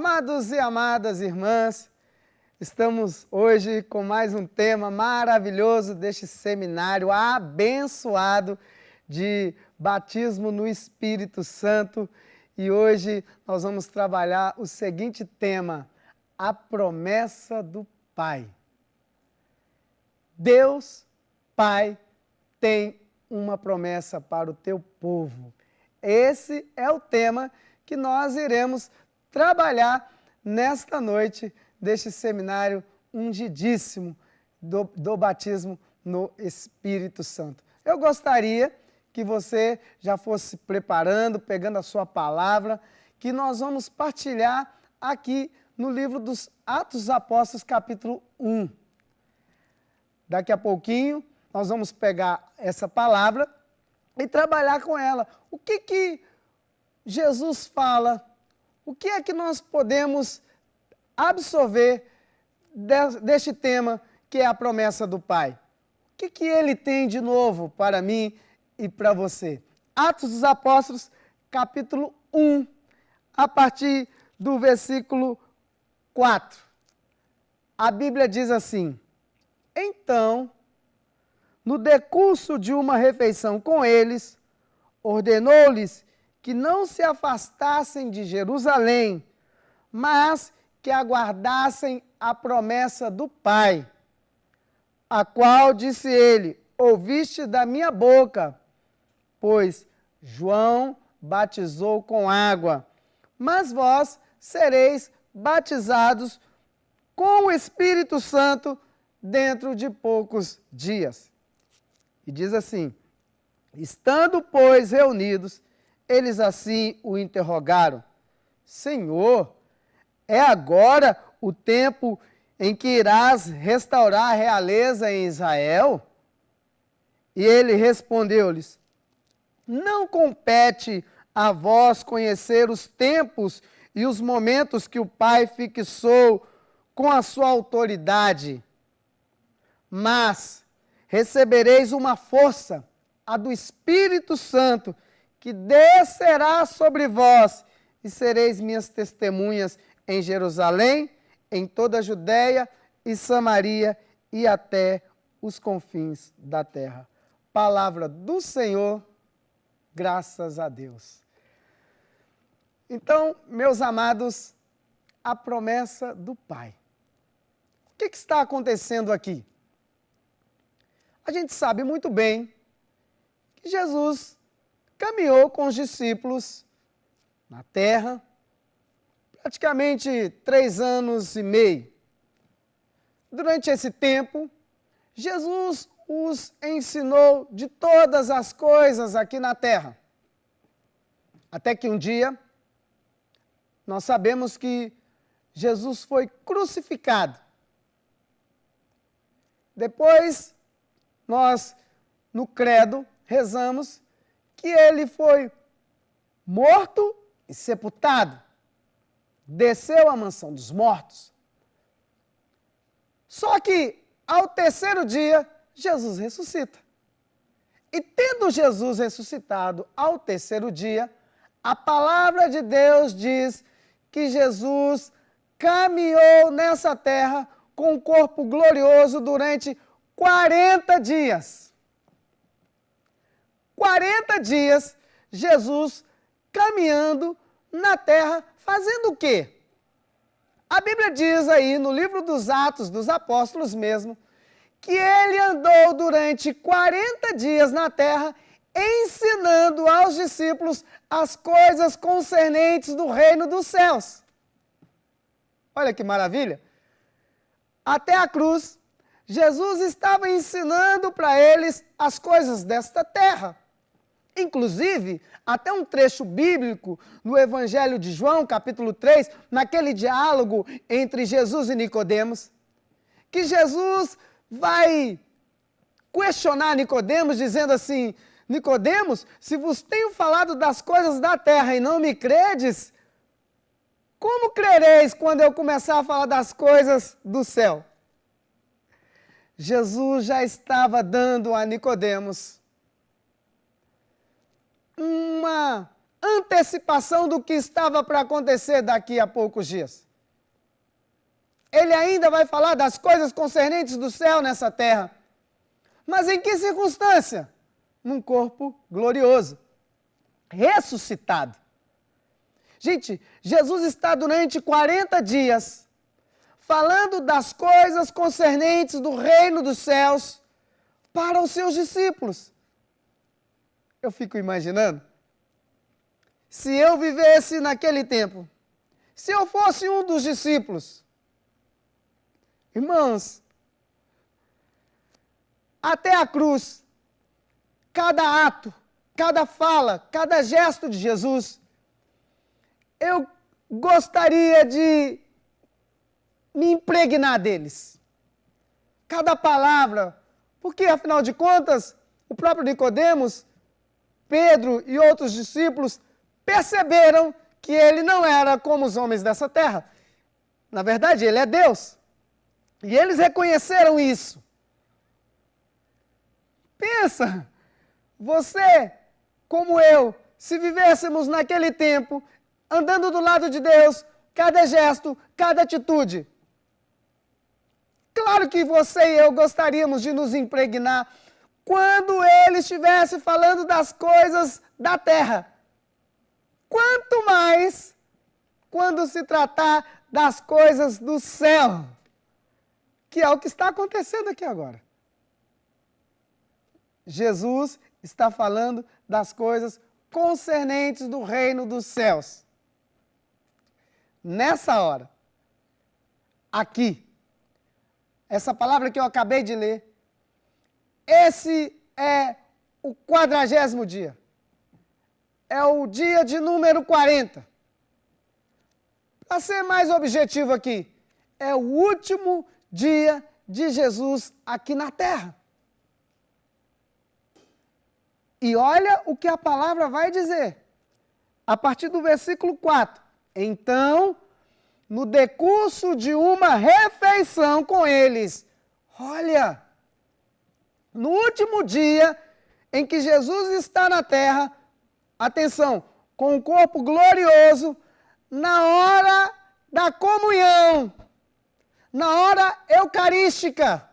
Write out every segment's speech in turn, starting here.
Amados e amadas irmãs, estamos hoje com mais um tema maravilhoso deste seminário abençoado de batismo no Espírito Santo. E hoje nós vamos trabalhar o seguinte tema: a promessa do Pai. Deus, Pai, tem uma promessa para o teu povo. Esse é o tema que nós iremos trabalhar nesta noite deste seminário ungidíssimo do batismo no Espírito Santo. Eu gostaria que você já fosse preparando, pegando a sua palavra, que nós vamos partilhar aqui no livro dos Atos dos Apóstolos, capítulo 1. Daqui a pouquinho nós vamos pegar essa palavra e trabalhar com ela. O que Jesus fala? O que é que nós podemos absorver deste tema que é a promessa do Pai? O que ele tem de novo para mim e para você? Atos dos Apóstolos, capítulo 1, a partir do versículo 4. A Bíblia diz assim: então, no decurso de uma refeição com eles, ordenou-lhes que não se afastassem de Jerusalém, mas que aguardassem a promessa do Pai, a qual disse ele: ouviste da minha boca, pois João batizou com água, mas vós sereis batizados com o Espírito Santo dentro de poucos dias. E diz assim: estando, pois, reunidos, eles assim o interrogaram: Senhor, é agora o tempo em que irás restaurar a realeza em Israel? E ele respondeu-lhes: não compete a vós conhecer os tempos e os momentos que o Pai fixou com a sua autoridade, mas recebereis uma força, a do Espírito Santo, que descerá sobre vós, e sereis minhas testemunhas em Jerusalém, em toda a Judéia e Samaria e até os confins da terra. Palavra do Senhor, graças a Deus. Então, meus amados, a promessa do Pai. O que está acontecendo aqui? A gente sabe muito bem que Jesus caminhou com os discípulos na terra, praticamente 3 anos e meio. Durante esse tempo, Jesus os ensinou de todas as coisas aqui na terra. Até que um dia, nós sabemos que Jesus foi crucificado. Depois, nós, no credo, rezamos que ele foi morto e sepultado. Desceu à mansão dos mortos. Só que, ao terceiro dia, Jesus ressuscita. E tendo Jesus ressuscitado ao terceiro dia, a palavra de Deus diz que Jesus caminhou nessa terra com um corpo glorioso durante 40 dias. 40 dias, Jesus caminhando na terra, fazendo o quê? A Bíblia diz aí, no livro dos Atos dos Apóstolos mesmo, que ele andou durante 40 dias na terra, ensinando aos discípulos as coisas concernentes do reino dos céus. Olha que maravilha! Até a cruz, Jesus estava ensinando para eles as coisas desta terra. Inclusive, até um trecho bíblico no Evangelho de João, capítulo 3, naquele diálogo entre Jesus e Nicodemos, que Jesus vai questionar Nicodemos, dizendo assim: Nicodemos, se vos tenho falado das coisas da terra e não me credes, como crereis quando eu começar a falar das coisas do céu? Jesus já estava dando a Nicodemos uma antecipação do que estava para acontecer daqui a poucos dias. Ele ainda vai falar das coisas concernentes do céu nessa terra. Mas em que circunstância? Num corpo glorioso, ressuscitado. Gente, Jesus está durante 40 dias falando das coisas concernentes do reino dos céus para os seus discípulos. Eu fico imaginando, se eu vivesse naquele tempo, se eu fosse um dos discípulos, irmãos, até a cruz, cada ato, cada fala, cada gesto de Jesus, eu gostaria de me impregnar deles. Cada palavra, porque afinal de contas, o próprio Nicodemos, Pedro e outros discípulos perceberam que ele não era como os homens dessa terra. Na verdade, ele é Deus. E eles reconheceram isso. Pensa, você, como eu, se vivêssemos naquele tempo, andando do lado de Deus, cada gesto, cada atitude. Claro que você e eu gostaríamos de nos impregnar quando ele estivesse falando das coisas da terra. Quanto mais quando se tratar das coisas do céu, que é o que está acontecendo aqui agora. Jesus está falando das coisas concernentes do reino dos céus. Nessa hora, aqui, essa palavra que eu acabei de ler, esse é o 40º dia. É o dia de número 40. Para ser mais objetivo aqui, é o último dia de Jesus aqui na terra. E olha o que a palavra vai dizer. A partir do versículo 4. Então, no decurso de uma refeição com eles. Olha, no último dia em que Jesus está na terra, atenção, com o corpo glorioso, na hora da comunhão, na hora eucarística,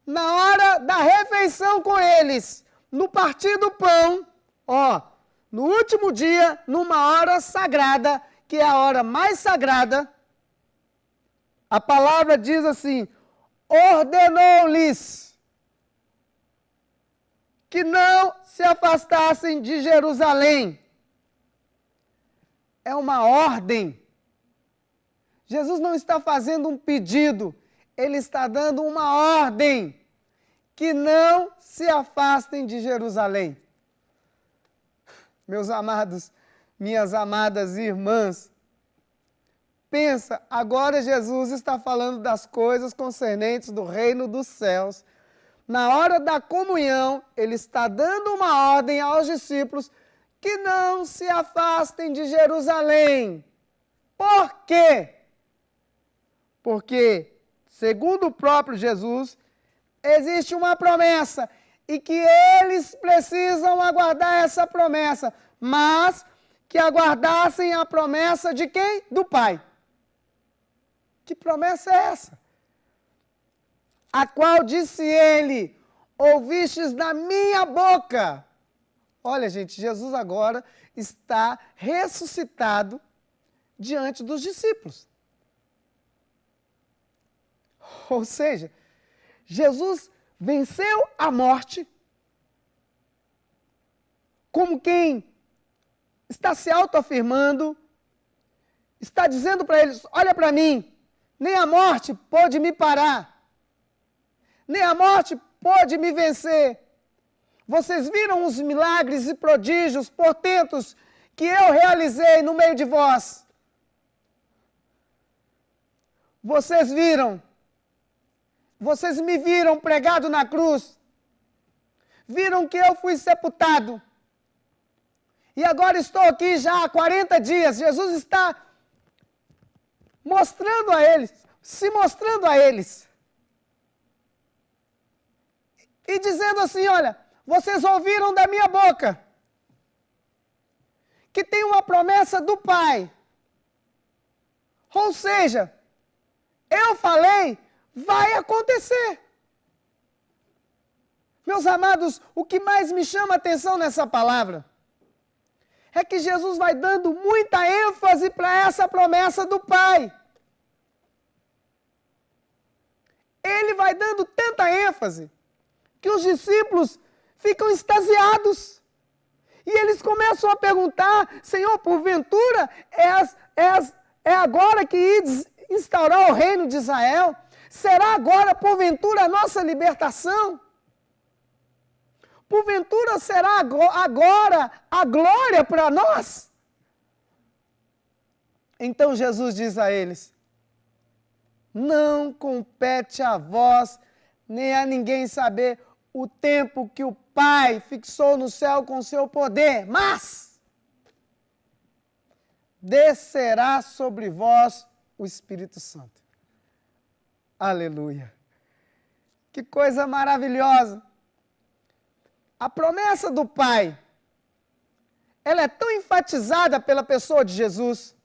na hora da refeição com eles, no partir do pão, no último dia, numa hora sagrada, que é a hora mais sagrada, a palavra diz assim, ordenou-lhes que não se afastassem de Jerusalém. É uma ordem. Jesus não está fazendo um pedido, ele está dando uma ordem, que não se afastem de Jerusalém. Meus amados, minhas amadas irmãs, pensa, agora Jesus está falando das coisas concernentes do reino dos céus. Na hora da comunhão, ele está dando uma ordem aos discípulos que não se afastem de Jerusalém. Por quê? Porque, segundo o próprio Jesus, existe uma promessa e que eles precisam aguardar essa promessa, mas que aguardassem a promessa de quem? Do Pai. Que promessa é essa? A qual disse ele, ouvistes da minha boca. Olha, gente, Jesus agora está ressuscitado diante dos discípulos. Ou seja, Jesus venceu a morte como quem está se autoafirmando, está dizendo para eles, olha para mim, nem a morte pode me parar, nem a morte pode me vencer. Vocês viram os milagres e prodígios, portentos, que eu realizei no meio de vós. Vocês viram, vocês me viram pregado na cruz, viram que eu fui sepultado, e agora estou aqui já há 40 dias, Jesus está mostrando a eles, se mostrando a eles, e dizendo assim, olha, vocês ouviram da minha boca, que tem uma promessa do Pai. Ou seja, eu falei, vai acontecer. Meus amados, o que mais me chama a atenção nessa palavra é que Jesus vai dando muita ênfase para essa promessa do Pai. Ele vai dando tanta ênfase que os discípulos ficam extasiados. E eles começam a perguntar, Senhor, porventura é agora que ides instaurar o reino de Israel? Será agora, porventura, a nossa libertação? Porventura será agora a glória para nós? Então Jesus diz a eles, não compete a vós, nem a ninguém saber o tempo que o Pai fixou no céu com seu poder, mas descerá sobre vós o Espírito Santo. Aleluia! Que coisa maravilhosa! A promessa do Pai, ela é tão enfatizada pela pessoa de Jesus,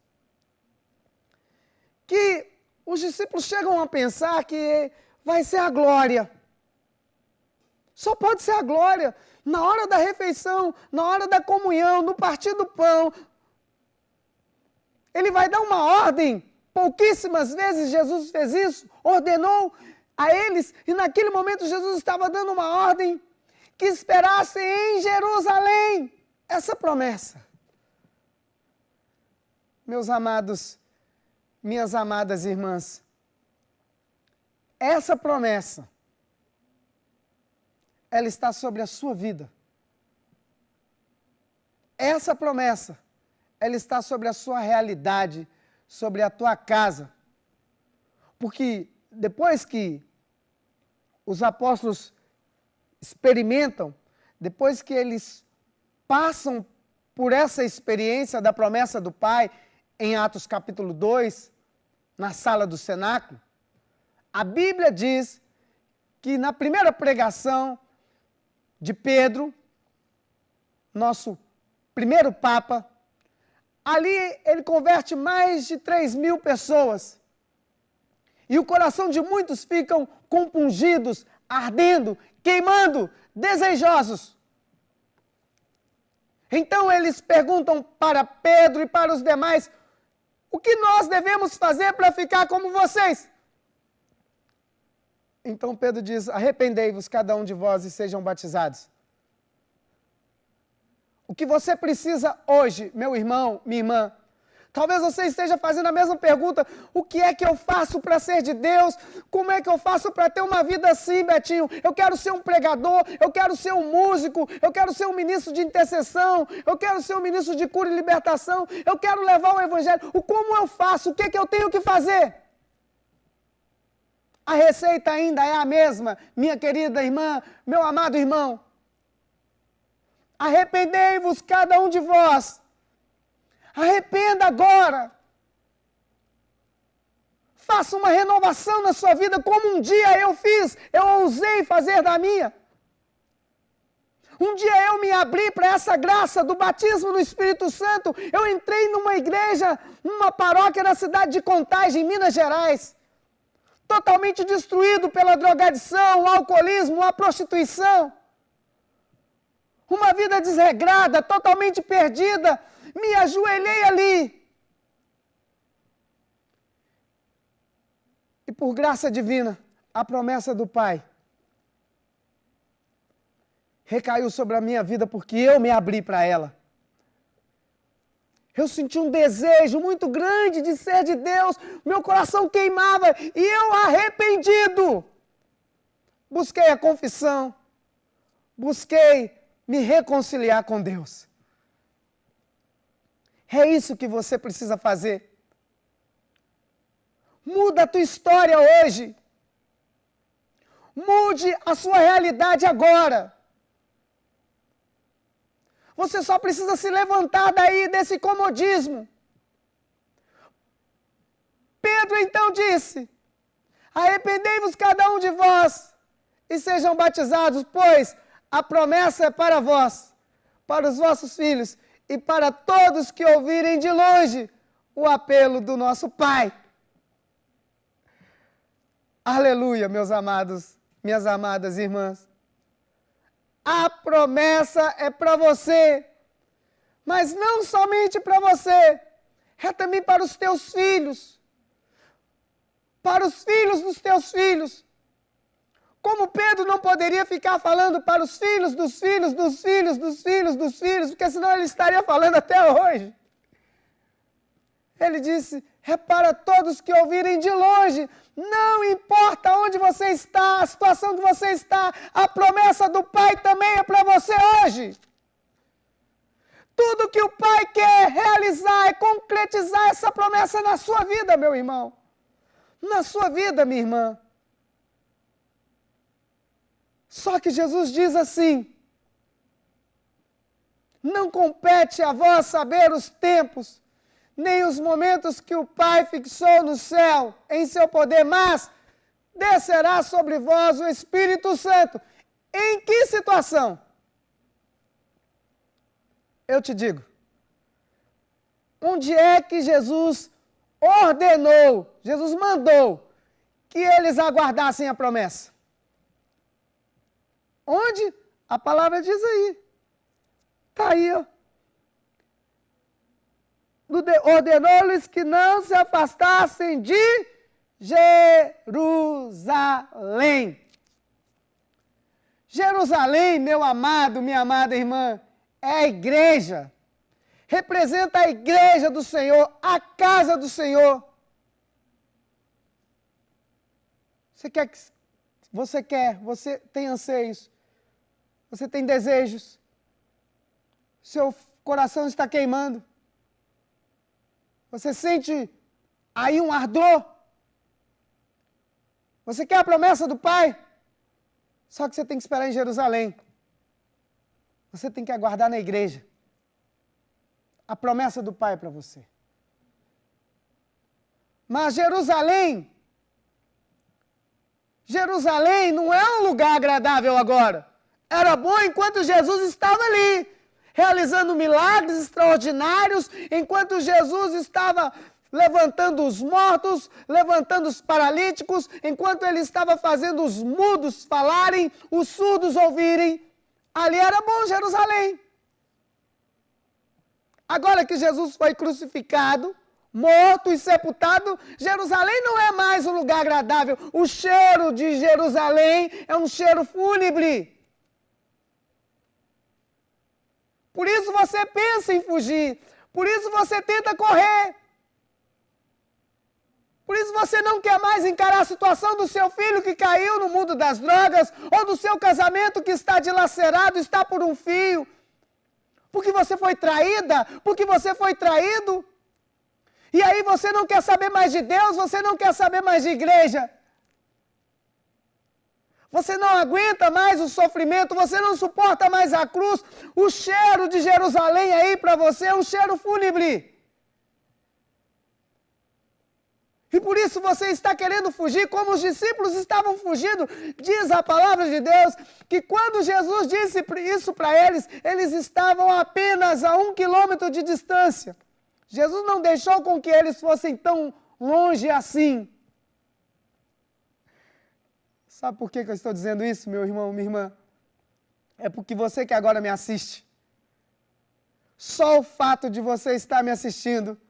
que os discípulos chegam a pensar que vai ser a glória. Só pode ser a glória. Na hora da refeição, na hora da comunhão, no partir do pão. Ele vai dar uma ordem. Pouquíssimas vezes Jesus fez isso, ordenou a eles, e naquele momento Jesus estava dando uma ordem que esperassem em Jerusalém essa promessa. Meus amados, minhas amadas irmãs, essa promessa, ela está sobre a sua vida. Essa promessa, ela está sobre a sua realidade, sobre a tua casa. Porque depois que os apóstolos experimentam, depois que eles passam por essa experiência da promessa do Pai, em Atos capítulo 2, na sala do cenáculo, a Bíblia diz que na primeira pregação de Pedro, nosso primeiro Papa, ali ele converte mais de 3.000 pessoas. E o coração de muitos ficam compungidos, ardendo, queimando, desejosos. Então eles perguntam para Pedro e para os demais, o que nós devemos fazer para ficar como vocês? Então Pedro diz, arrependei-vos cada um de vós e sejam batizados. O que você precisa hoje, meu irmão, minha irmã, talvez você esteja fazendo a mesma pergunta, o que é que eu faço para ser de Deus? Como é que eu faço para ter uma vida assim, Betinho? Eu quero ser um pregador, eu quero ser um músico, eu quero ser um ministro de intercessão, eu quero ser um ministro de cura e libertação, eu quero levar o evangelho. Como eu faço? O que é que eu tenho que fazer? A receita ainda é a mesma, minha querida irmã, meu amado irmão. Arrependei-vos cada um de vós. Arrependa agora. Faça uma renovação na sua vida, como um dia eu fiz, eu ousei fazer da minha. Um dia eu me abri para essa graça do batismo no Espírito Santo. Eu entrei numa igreja, numa paróquia na cidade de Contagem, em Minas Gerais. Totalmente destruído pela drogadição, o alcoolismo, a prostituição. Uma vida desregrada, totalmente perdida. Me ajoelhei ali. E por graça divina, a promessa do Pai recaiu sobre a minha vida porque eu me abri para ela. Eu senti um desejo muito grande de ser de Deus, meu coração queimava e eu arrependido. Busquei a confissão, busquei me reconciliar com Deus. É isso que você precisa fazer. Muda a tua história hoje. Mude a sua realidade agora. Você só precisa se levantar daí desse comodismo. Pedro então disse, arrependei-vos cada um de vós e sejam batizados, pois a promessa é para vós, para os vossos filhos e para todos que ouvirem de longe o apelo do nosso Pai. Aleluia, meus amados, minhas amadas irmãs. A promessa é para você, mas não somente para você, é também para os teus filhos, para os filhos dos teus filhos. Como Pedro não poderia ficar falando para os filhos dos filhos, dos filhos, dos filhos, dos filhos, porque senão ele estaria falando até hoje. Ele disse, é para todos que ouvirem de longe, não importa onde você está, a situação que você está, a promessa do Pai também é para você hoje. Tudo que o Pai quer realizar é concretizar essa promessa na sua vida, meu irmão. Na sua vida, minha irmã. Só que Jesus diz assim, não compete a vós saber os tempos, nem os momentos que o Pai fixou no céu, em seu poder, mas descerá sobre vós o Espírito Santo. Em que situação? Eu te digo, onde é que Jesus ordenou, Jesus mandou que eles aguardassem a promessa? Onde? A palavra diz aí. Está aí, ó. Ordenou-lhes que não se afastassem de Jerusalém. Jerusalém, meu amado, minha amada irmã, é a igreja. Representa a igreja do Senhor, a casa do Senhor. Você tem anseios, você tem desejos, seu coração está queimando, você sente aí um ardor, você quer a promessa do Pai, só que você tem que esperar em Jerusalém, você tem que aguardar na igreja, a promessa do Pai para você. Mas Jerusalém não é um lugar agradável agora. Era bom enquanto Jesus estava ali, realizando milagres extraordinários, enquanto Jesus estava levantando os mortos, levantando os paralíticos, enquanto ele estava fazendo os mudos falarem, os surdos ouvirem. Ali era bom Jerusalém. Agora que Jesus foi crucificado, morto e sepultado, Jerusalém não é mais um lugar agradável. O cheiro de Jerusalém é um cheiro fúnebre. Por isso você pensa em fugir. Por isso você tenta correr. Por isso você não quer mais encarar a situação do seu filho que caiu no mundo das drogas, ou do seu casamento que está dilacerado, está por um fio. Porque você foi traída, porque você foi traído. E aí você não quer saber mais de Deus, você não quer saber mais de igreja. Você não aguenta mais o sofrimento, você não suporta mais a cruz. O cheiro de Jerusalém aí para você é um cheiro fúnebre. E por isso você está querendo fugir, como os discípulos estavam fugindo. Diz a palavra de Deus que quando Jesus disse isso para eles, eles estavam apenas a 1 quilômetro de distância. Jesus não deixou com que eles fossem tão longe assim. Sabe por que eu estou dizendo isso, meu irmão, minha irmã? É porque você que agora me assiste, só o fato de você estar me assistindo,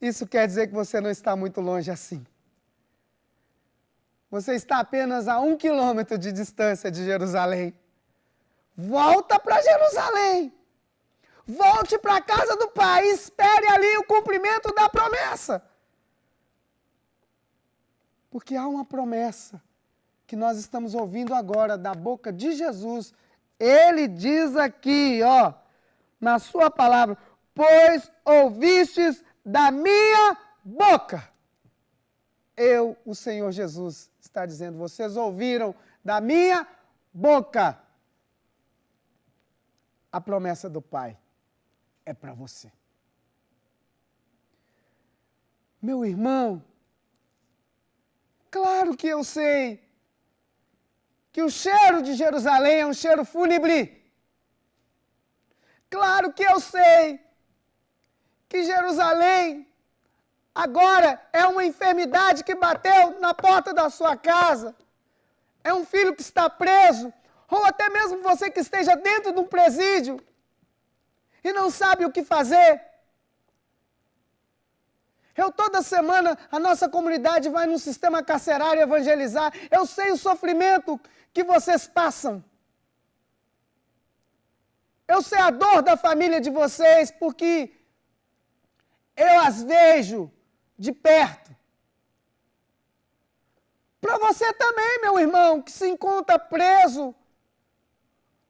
isso quer dizer que você não está muito longe assim. Você está apenas a 1 quilômetro de distância de Jerusalém. Volta para Jerusalém. Volte para a casa do Pai, espere ali o cumprimento da promessa. Porque há uma promessa que nós estamos ouvindo agora da boca de Jesus. Ele diz aqui, ó, na sua palavra, pois ouvistes da minha boca. Eu, o Senhor Jesus, está dizendo, vocês ouviram da minha boca. A promessa do Pai é para você. Meu irmão, claro que eu sei que o cheiro de Jerusalém é um cheiro fúnebre. Claro que eu sei que Jerusalém agora é uma enfermidade que bateu na porta da sua casa. É um filho que está preso, ou até mesmo você que esteja dentro de um presídio e não sabe o que fazer. Toda semana, a nossa comunidade vai num sistema carcerário evangelizar. Eu sei o sofrimento que vocês passam. Eu sei a dor da família de vocês, porque eu as vejo de perto. Para você também, meu irmão, que se encontra preso.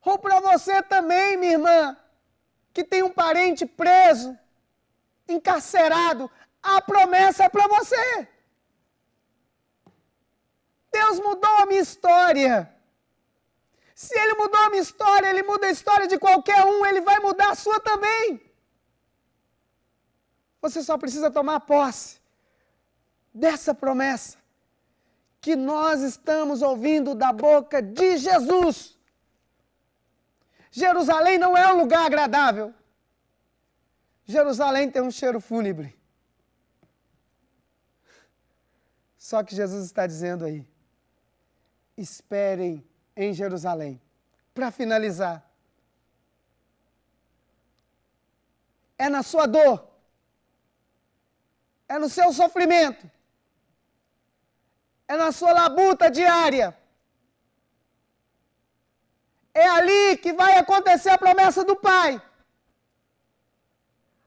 Ou para você também, minha irmã, que tem um parente preso, encarcerado. A promessa é para você. Deus mudou a minha história. Se Ele mudou a minha história, Ele muda a história de qualquer um, Ele vai mudar a sua também. Você só precisa tomar posse dessa promessa que nós estamos ouvindo da boca de Jesus. Jerusalém não é um lugar agradável. Jerusalém tem um cheiro fúnebre. Só que Jesus está dizendo aí, esperem em Jerusalém. Para finalizar, é na sua dor, é no seu sofrimento, é na sua labuta diária. É ali que vai acontecer a promessa do Pai.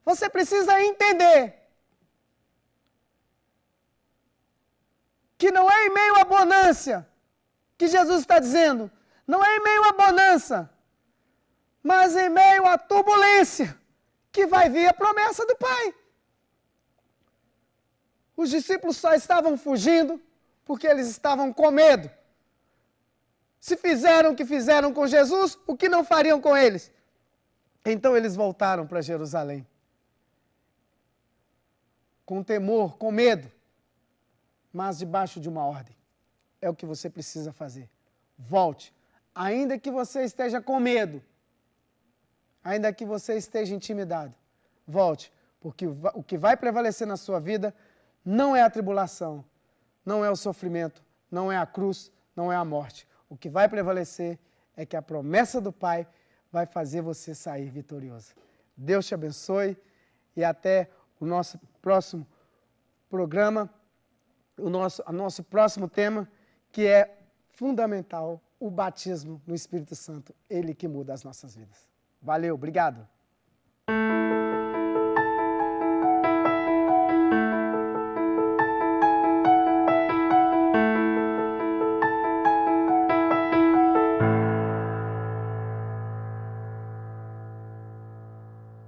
Você precisa entender que não é em meio à bonança que Jesus está dizendo, não é em meio à bonança, mas em meio à turbulência que vai vir a promessa do Pai. Os discípulos só estavam fugindo porque eles estavam com medo. Se fizeram o que fizeram com Jesus, o que não fariam com eles? Então eles voltaram para Jerusalém. Com temor, com medo, mas debaixo de uma ordem. É o que você precisa fazer. Volte. Ainda que você esteja com medo, ainda que você esteja intimidado, volte. Porque o que vai prevalecer na sua vida não é a tribulação, não é o sofrimento, não é a cruz, não é a morte. O que vai prevalecer é que a promessa do Pai vai fazer você sair vitorioso. Deus te abençoe e até o nosso próximo programa, o nosso próximo tema, que é fundamental, o batismo no Espírito Santo, ele que muda as nossas vidas. Valeu, obrigado.